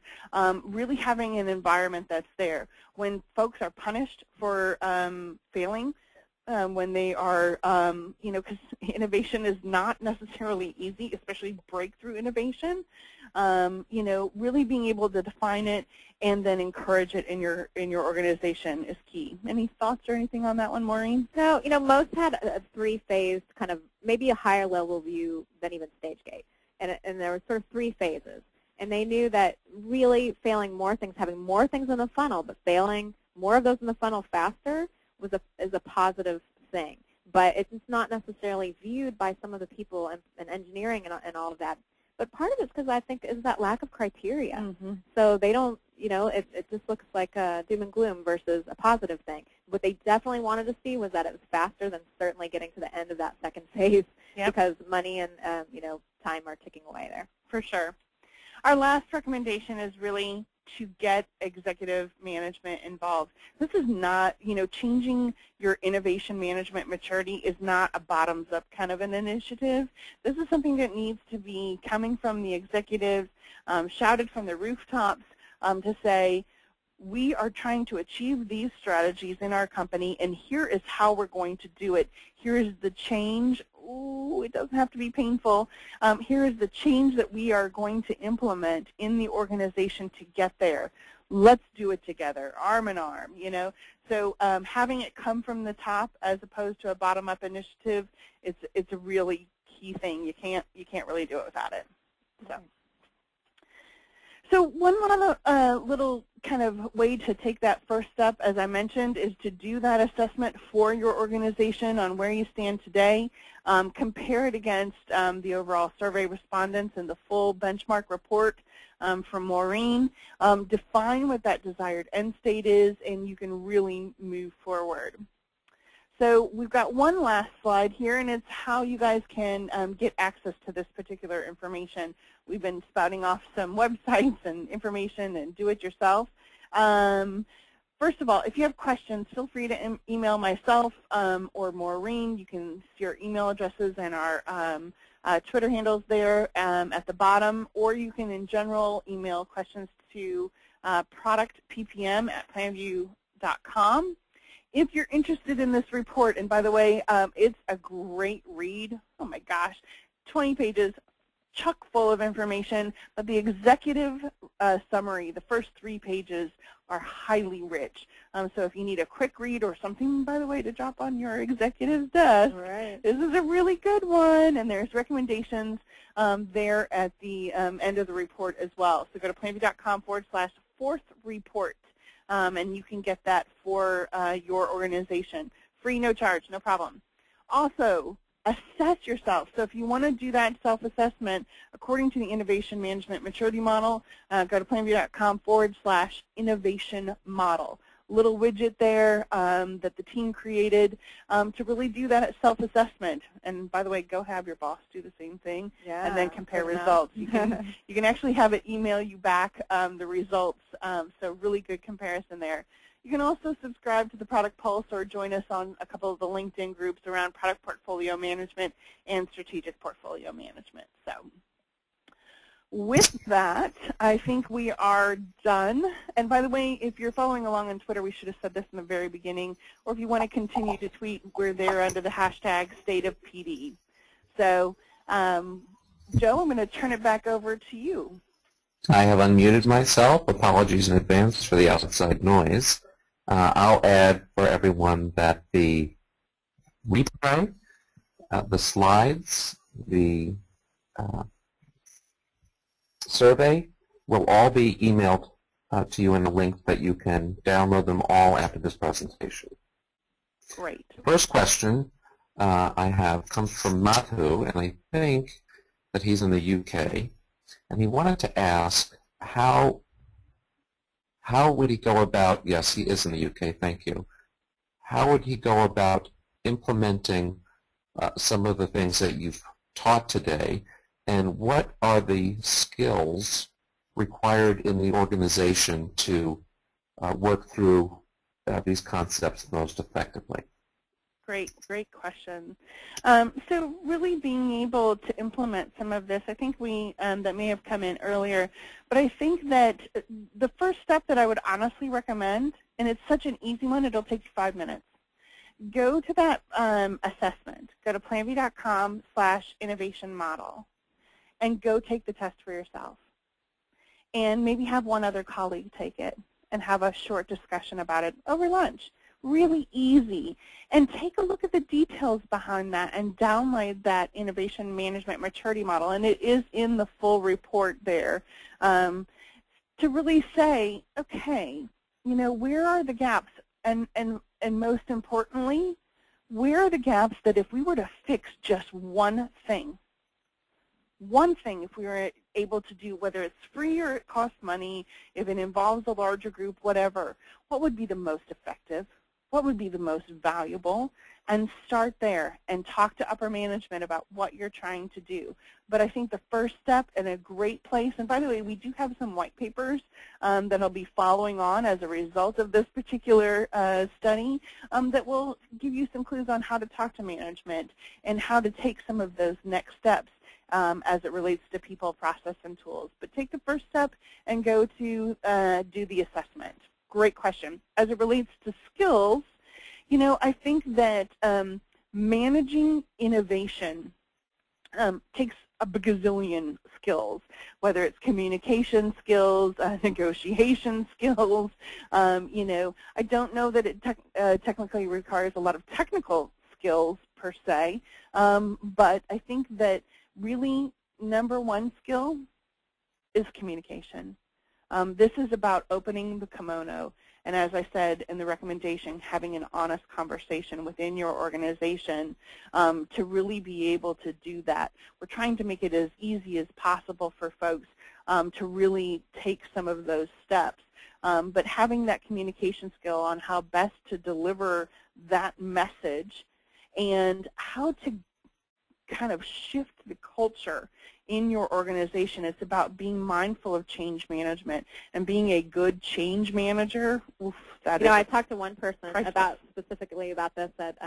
really having an environment that's there. When folks are punished for failing, when they are, you know, because innovation is not necessarily easy, especially breakthrough innovation, you know, really being able to define it and then encourage it in your organization is key. Any thoughts or anything on that one, Maureen? No, you know, most had a 3-phased kind of maybe a higher level view than even StageGate. And there were sort of 3 phases. And they knew that really failing more things, having more things in the funnel, but failing more of those in the funnel faster is a positive thing. But it's not necessarily viewed by some of the people in engineering and all of that. But part of it's because I think is that lack of criteria. Mm-hmm. So they don't, you know, it just looks like doom and gloom versus a positive thing. What they definitely wanted to see was that it was faster than certainly getting to the end of that second phase. Yep. Because money and, you know, time are ticking away there. For sure. Our last recommendation is really to get executive management involved. This is not, you know, changing your innovation management maturity is not a bottoms-up kind of an initiative. This is something that needs to be coming from the executives, shouted from the rooftops to say, we are trying to achieve these strategies in our company, and here is how we're going to do it. Here is the change. Ooh, it doesn't have to be painful. Here is the change that we are going to implement in the organization to get there. Let's do it together, arm in arm, you know. So having it come from the top as opposed to a bottom-up initiative, it's a really key thing. You can't really do it without it. So one little kind of way to take that first step, as I mentioned, is to do that assessment for your organization on where you stand today. Compare it against the overall survey respondents and the full benchmark report from Maureen. Define what that desired end state is, and you can really move forward. So we've got one last slide here, and it's how you guys can get access to this particular information. We've been spouting off some websites and information and do it yourself. First of all, if you have questions, feel free to email myself or Maureen. You can see our email addresses and our Twitter handles there at the bottom, or you can, in general, email questions to productppm@planview.com. If you're interested in this report, and by the way, it's a great read. Oh my gosh, 20 pages, chock full of information, but the executive summary, the first 3 pages, are highly rich. So if you need a quick read or something, by the way, to drop on your executive's desk, Right. This is a really good one, and there's recommendations there at the end of the report as well. So go to planview.com/4th-report, and you can get that for your organization. Free, no charge, no problem. Also, assess yourself. So if you want to do that self-assessment according to the Innovation Management Maturity Model, go to planview.com/innovation model. Little widget there that the team created to really do that self-assessment. And by the way, go have your boss do the same thing, and then compare results. You can actually have it email you back the results. So really good comparison there. You can also subscribe to the Product Pulse or join us on a couple of the LinkedIn groups around product portfolio management and strategic portfolio management. So with that, I think we are done. And by the way, if you're following along on Twitter, we should have said this in the very beginning, or if you want to continue to tweet, we're there under the hashtag #StateOfPD. So Joe, I'm going to turn it back over to you. I have unmuted myself. Apologies in advance for the outside noise. I'll add for everyone that the replay, the slides, the survey will all be emailed to you in a link that you can download them all after this presentation. Great. The first question I have comes from Madhu, and I think that he's in the UK. And he wanted to ask how would he go about, yes, he is in the UK, thank you. How would he go about implementing some of the things that you've taught today, and what are the skills required in the organization to work through these concepts most effectively? Great question. So really being able to implement some of this, I think that may have come in earlier, but I think that the first step that I would honestly recommend, and it's such an easy one, it'll take you 5 minutes. Go to that assessment. Go to planview.com/innovation model and go take the test for yourself. And maybe have one other colleague take it and have a short discussion about it over lunch. Really easy. And take a look at the details behind that and download that Innovation Management Maturity Model. And it is in the full report there to really say, okay, you know, where are the gaps? And most importantly, where are the gaps that if we were to fix just one thing, if we were able to do, whether it's free or it costs money, if it involves a larger group, whatever, what would be the most effective? What would be the most valuable? And start there and talk to upper management about what you're trying to do. But I think the first step and a great place, and by the way, we do have some white papers that I'll be following on as a result of this particular study that will give you some clues on how to talk to management and how to take some of those next steps as it relates to people, process, and tools. But take the first step and go to do the assessment. Great question. As it relates to skills, you know, I think that managing innovation takes a gazillion skills, whether it's communication skills, negotiation skills. You know, I don't know that it technically requires a lot of technical skills per se, but I think that really #1 skill is communication. This is about opening the kimono, and as I said in the recommendation, having an honest conversation within your organization to really be able to do that. We're trying to make it as easy as possible for folks to really take some of those steps. but having that communication skill on how best to deliver that message and how to kind of shift the culture in your organization. It's about being mindful of change management and being a good change manager. Oof, I talked to one person specifically about this at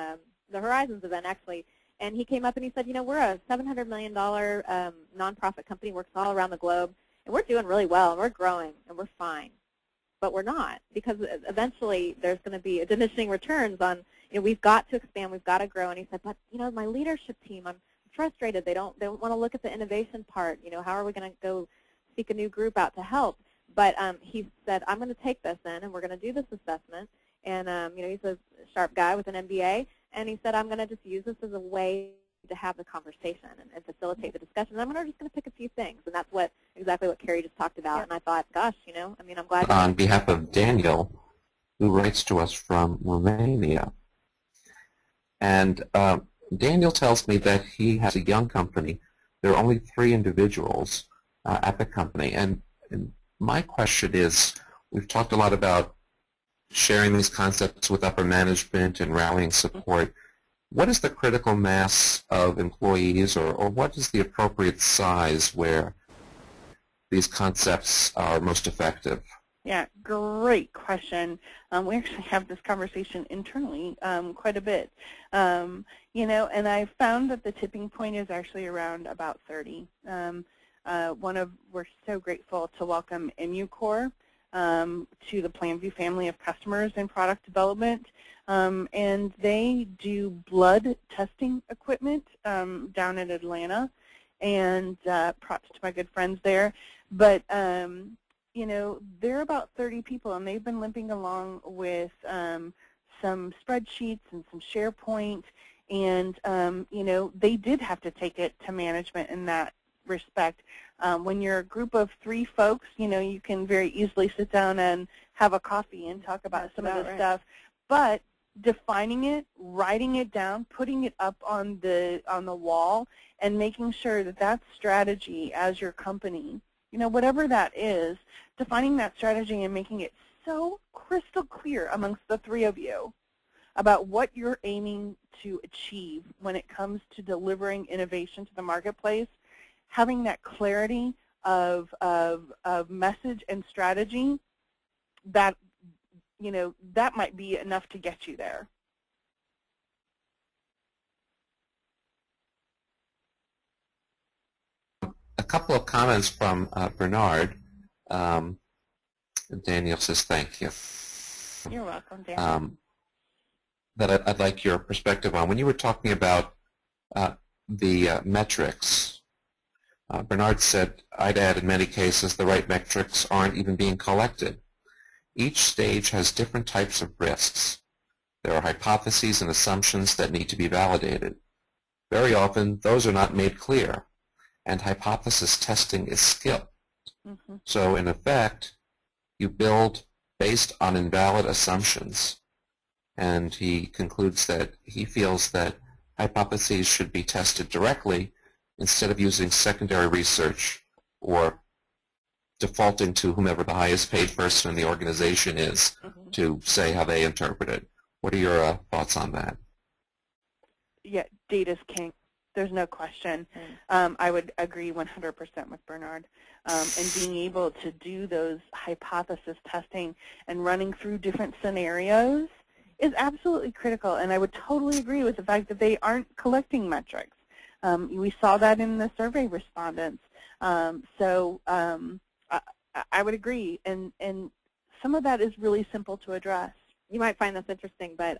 the Horizons event, actually, and he came up and he said, we're a $700 million nonprofit company, works all around the globe, and we're doing really well, and we're growing, and we're fine. But we're not, because eventually there's going to be diminishing returns on, we've got to expand, we've got to grow. And he said, but, my leadership team, I'm frustrated. They don't want to look at the innovation part. How are we going to go seek a new group out to help? But he said, I'm going to take this in, and we're going to do this assessment. And, he's a sharp guy with an MBA. And he said, I'm going to just use this as a way to have the conversation and facilitate the discussion. And I'm just going to pick a few things. And that's exactly what Carrie just talked about. Yeah. And I thought, gosh, I'm glad. On behalf of Daniel, who writes to us from Romania. And Daniel tells me that he has a young company. There are only 3 individuals at the company. And my question is, we've talked a lot about sharing these concepts with upper management and rallying support. What is the critical mass of employees, or what is the appropriate size where these concepts are most effective? Yeah, great question. We actually have this conversation internally quite a bit. And I found that the tipping point is actually around about 30. We're so grateful to welcome MUCOR to the Planview family of customers in product development. And they do blood testing equipment down in Atlanta. And props to my good friends there. But they're about 30 people, and they've been limping along with some spreadsheets and some SharePoint, and they did have to take it to management in that respect. When you're a group of 3 folks, you can very easily sit down and have a coffee and talk about some of this stuff. But defining it, writing it down, putting it up on the wall, and making sure that that strategy as your company, whatever that is, defining that strategy and making it so crystal clear amongst the 3 of you about what you're aiming to achieve when it comes to delivering innovation to the marketplace, having that clarity of message and strategy, that that might be enough to get you there. A couple of comments from Bernard. Daniel says thank you. You're welcome, Daniel. That I'd like your perspective on. When you were talking about the metrics, Bernard said, I'd add in many cases the right metrics aren't even being collected. Each stage has different types of risks. There are hypotheses and assumptions that need to be validated. Very often, those are not made clear, and hypothesis testing is skill. Mm-hmm. So in effect, you build based on invalid assumptions. And he concludes that he feels that hypotheses should be tested directly instead of using secondary research or defaulting to whomever the highest paid person in the organization is to say how they interpret it. What are your thoughts on that? Yeah, data's king. There's no question. I would agree 100% with Bernard. And being able to do those hypothesis testing and running through different scenarios is absolutely critical. And I would totally agree with the fact that they aren't collecting metrics. We saw that in the survey respondents. I would agree. And some of that is really simple to address. You might find this interesting, but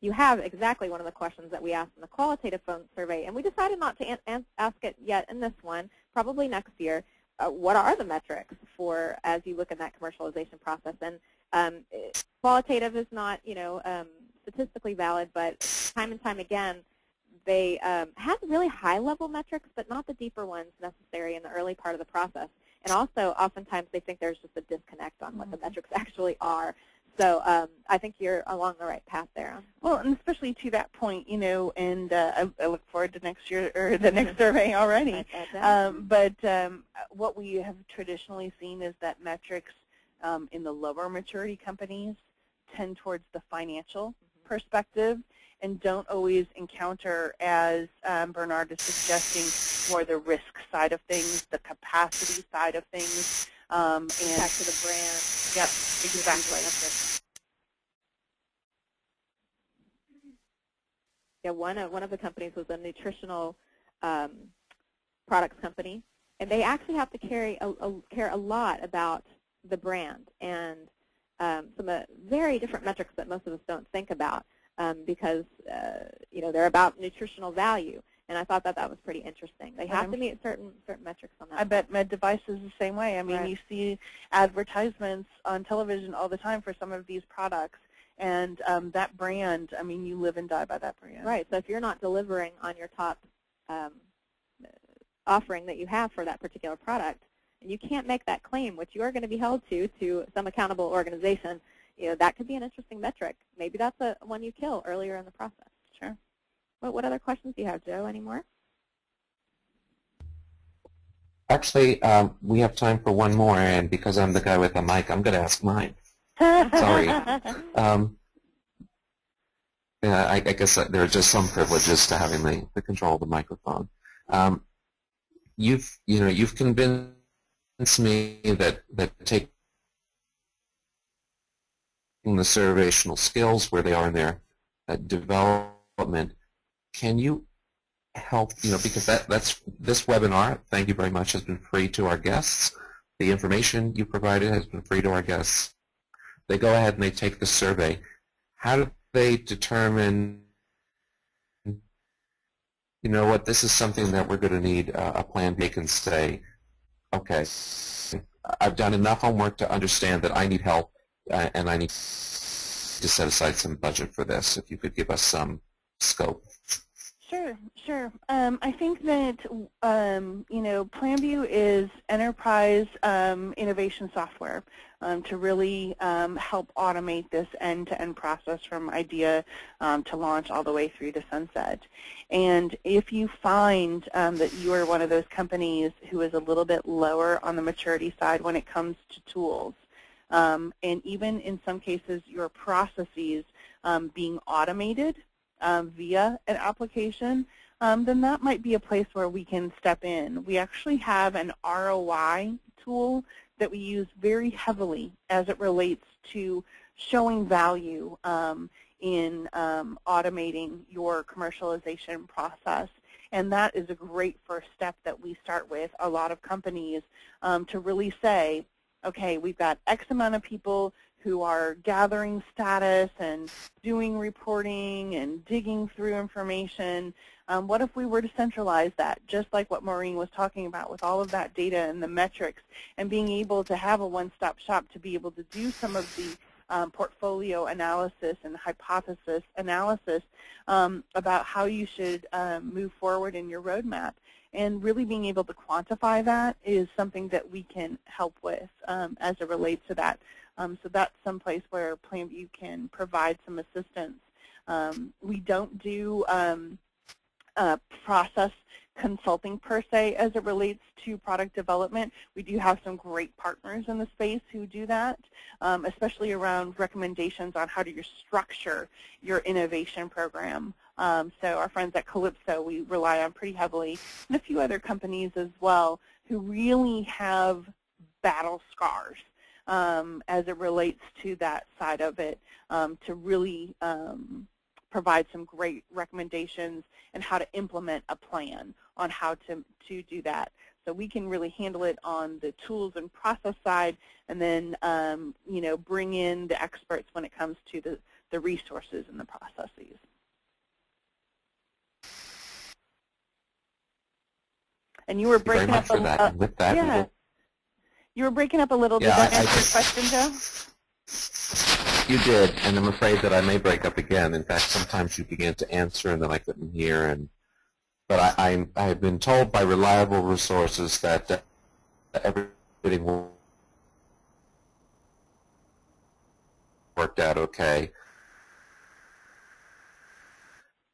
you have exactly one of the questions that we asked in the qualitative phone survey, and we decided not to ask it yet in this one, probably next year. What are the metrics for as you look at that commercialization process? And qualitative is not, statistically valid, but time and time again, they have really high-level metrics, but not the deeper ones necessary in the early part of the process. And also, oftentimes, they think there's just a disconnect on what the metrics actually are. So I think you're along the right path there. Well, and especially to that point, and I look forward to next year or the next survey already. But what we have traditionally seen is that metrics in the lower maturity companies tend towards the financial perspective and don't always encounter, as Bernard is suggesting, more the risk side of things, the capacity side of things. And back to the brand. Yep, exactly. Yeah, one of the companies was a nutritional products company, and they actually have to care a lot about the brand and some very different metrics that most of us don't think about because they're about nutritional value. And I thought that was pretty interesting. They have to meet certain metrics on that. I bet MedDevice is the same way. I mean, right. You see advertisements on television all the time for some of these products. And that brand, I mean, you live and die by that brand. Right. So if you're not delivering on your top offering that you have for that particular product, and you can't make that claim, which you are going to be held to some accountable organization, that could be an interesting metric. Maybe that's one you kill earlier in the process. Sure. What other questions do you have, Joe? Any more? Actually, we have time for one more, and because I'm the guy with the mic, I'm going to ask mine. Sorry. I guess there are just some privileges to having the control of the microphone. You've convinced me that taking the observational skills where they are in their development, can you help? Because this webinar, thank you very much, has been free to our guests. The information you provided has been free to our guests. They go ahead and they take the survey. How do they determine, what, this is something that we're going to need a plan B can say, okay, I've done enough homework to understand that I need help and I need to set aside some budget for this. If you could give us some scope. Sure. I think that, Planview is enterprise innovation software to really help automate this end-to-end process from idea to launch all the way through to sunset. And if you find that you are one of those companies who is a little bit lower on the maturity side when it comes to tools, and even in some cases your processes being automated via an application, then that might be a place where we can step in. We actually have an ROI tool that we use very heavily as it relates to showing value in automating your commercialization process. And that is a great first step that we start with a lot of companies to really say, okay, we've got X amount of people who are gathering status and doing reporting and digging through information. What if we were to centralize that, just like what Maureen was talking about with all of that data and the metrics, and being able to have a one-stop shop to be able to do some of the portfolio analysis and hypothesis analysis about how you should move forward in your roadmap. And really being able to quantify that is something that we can help with as it relates to that. So that's some place where Planview can provide some assistance. We don't do process consulting per se as it relates to product development. We do have some great partners in the space who do that, especially around recommendations on how to structure your innovation program. So our friends at Calypso we rely on pretty heavily, and a few other companies as well who really have battle scars as it relates to that side of it, to really provide some great recommendations and how to implement a plan on how to do that. So we can really handle it on the tools and process side, and then bring in the experts when it comes to the resources and the processes. And you were breaking up yeah. You were breaking up a little. Did that answer your question, Joe? You did, and I'm afraid that I may break up again. In fact, sometimes you began to answer and then I couldn't hear. But I have been told by reliable resources that everything worked out okay.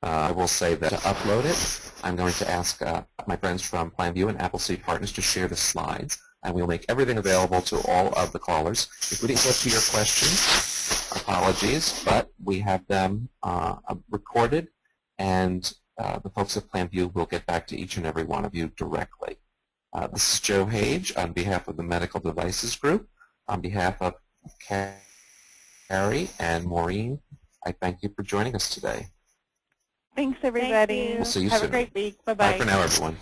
I will say that to upload it, I'm going to ask my friends from Planview and Appleseed Partners to share the slides. and we'll make everything available to all of the callers. If we didn't get to your questions, apologies, but we have them recorded, and the folks at Planview will get back to each and every one of you directly. This is Joe Hage on behalf of the Medical Devices Group. On behalf of Carrie and Maureen, I thank you for joining us today. Thanks, everybody. Thank you. We'll see you Have soon. a great week. Bye-bye. Bye for now, everyone.